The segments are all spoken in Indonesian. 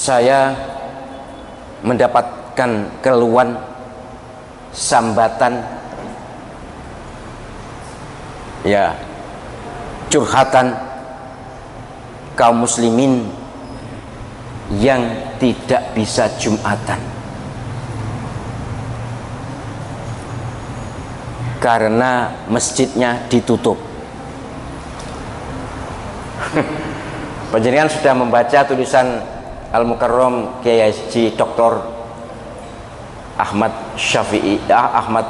saya mendapatkan keluhan, sambatan, ya, curhatan kaum muslimin yang tidak bisa Jumatan karena masjidnya ditutup. Panjenengan sudah membaca tulisan Al-Mukarram Kiai Haji Dr. Ahmad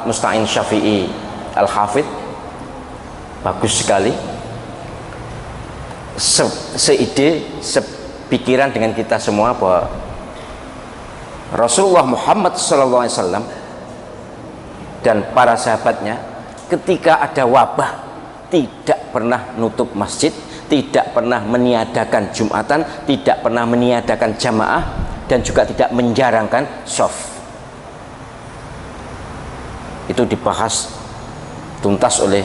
Musta'in Syafi'i Al-Hafidh? Bagus sekali. Seide, sepikiran dengan kita semua bahwa Rasulullah Muhammad SAW dan para sahabatnya ketika ada wabah tidak pernah nutup masjid, tidak pernah meniadakan Jumatan, tidak pernah meniadakan jamaah, dan juga tidak menjarangkan shaf. Itu dibahas tuntas oleh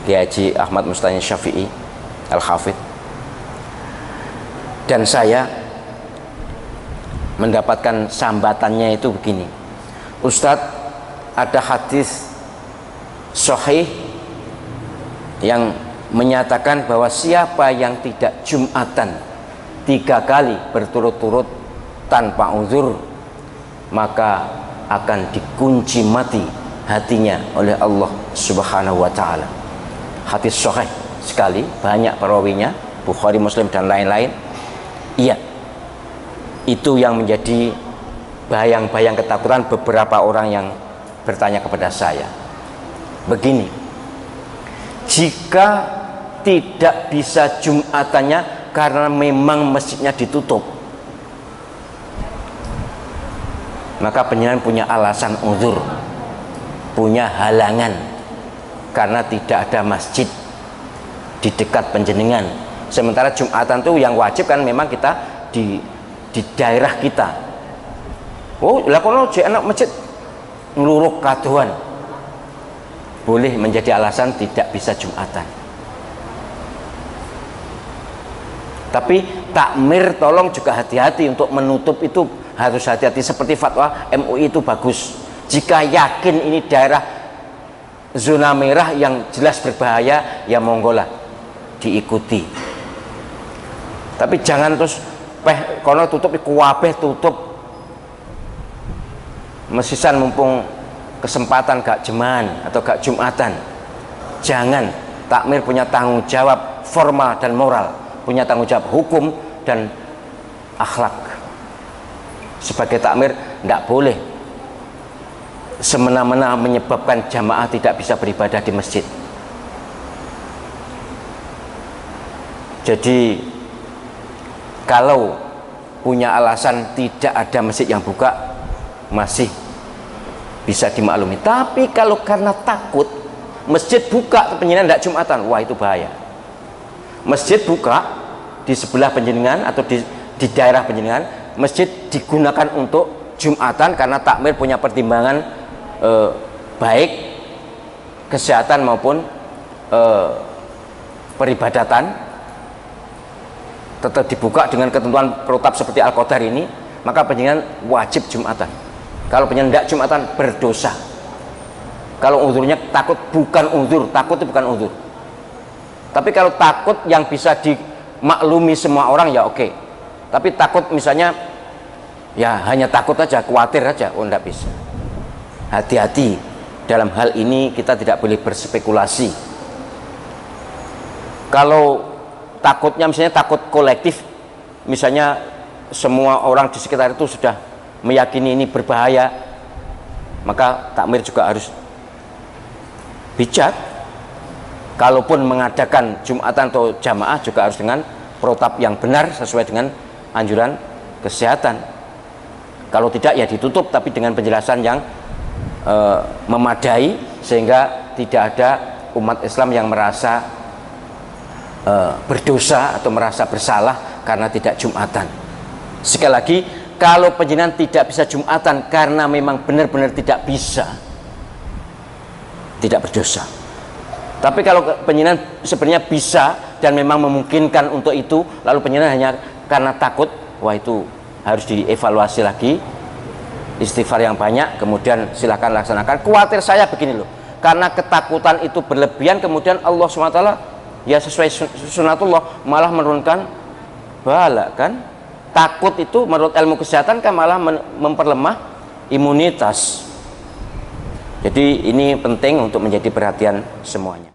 Kiai Haji Ahmad Musta'in Syafi'i Al-Hafidh. Dan saya mendapatkan sambatannya itu begini, Ustadz, ada hadis sahih yang menyatakan bahwa siapa yang tidak Jumatan 3 kali berturut-turut tanpa uzur, maka akan dikunci mati hatinya oleh Allah Subhanahu wa Ta'ala. Hadis sahih sekali, banyak perawinya, Bukhari, Muslim, dan lain-lain. Iya, itu yang menjadi bayang-bayang ketakutan beberapa orang yang bertanya kepada saya. Begini, jika tidak bisa Jumatannya karena memang masjidnya ditutup, maka panjenengan punya alasan uzur, punya halangan karena tidak ada masjid di dekat panjenengan. Sementara Jumatan itu yang wajib kan memang kita di daerah kita. Oh, lah kono jek anak masjid ngluruk kadoan, boleh menjadi alasan tidak bisa Jumatan. Tapi takmir tolong juga hati-hati untuk menutup, itu harus hati-hati. Seperti fatwa MUI itu bagus. Jika yakin ini daerah zona merah yang jelas berbahaya, ya monggolah diikuti. Tapi jangan terus kono tutup, kuwabeh tutup. Mesisan mumpung kesempatan gak jeman atau gak Jumatan. Jangan. Takmir punya tanggung jawab formal dan moral, punya tanggung jawab hukum dan akhlak. Sebagai takmir tidak boleh semena-mena menyebabkan jamaah tidak bisa beribadah di masjid. Jadi kalau punya alasan tidak ada masjid yang buka, masih bisa dimaklumi. Tapi kalau karena takut masjid buka panjenengan tidak Jumatan, wah itu bahaya. Masjid buka di sebelah panjenengan atau di daerah panjenengan, masjid digunakan untuk Jumatan karena takmir punya pertimbangan baik kesehatan maupun peribadatan, tetap dibuka dengan ketentuan protap seperti Al-Qadar ini, maka panjenengan wajib Jumatan. Kalau panjenengan tidak Jumatan, berdosa. Kalau uzurnya takut, bukan uzur, takut itu bukan uzur. Tapi kalau takut yang bisa dimaklumi semua orang, ya oke. Tapi takut misalnya ya hanya takut aja, khawatir aja, oh tidak bisa. Hati-hati dalam hal ini, kita tidak boleh berspekulasi. Kalau takutnya misalnya takut kolektif, misalnya semua orang di sekitar itu sudah meyakini ini berbahaya, maka takmir juga harus bijak. Kalaupun mengadakan Jumatan atau jamaah juga harus dengan protap yang benar sesuai dengan anjuran kesehatan. Kalau tidak ya ditutup, tapi dengan penjelasan yang memadai sehingga tidak ada umat Islam yang merasa berdosa atau merasa bersalah karena tidak Jumatan. Sekali lagi, kalau panjenengan tidak bisa Jumatan karena memang benar-benar tidak bisa, tidak berdosa. Tapi kalau panjenengan sebenarnya bisa dan memang memungkinkan untuk itu, lalu panjenengan hanya karena takut, wah itu harus dievaluasi lagi, istighfar yang banyak, kemudian silahkan laksanakan. Khawatir saya begini loh, karena ketakutan itu berlebihan, kemudian Allah SWT ya sesuai sunatullah malah menurunkan bala kan. Takut itu menurut ilmu kesehatan kan malah memperlemah imunitas. Jadi ini penting untuk menjadi perhatian semuanya.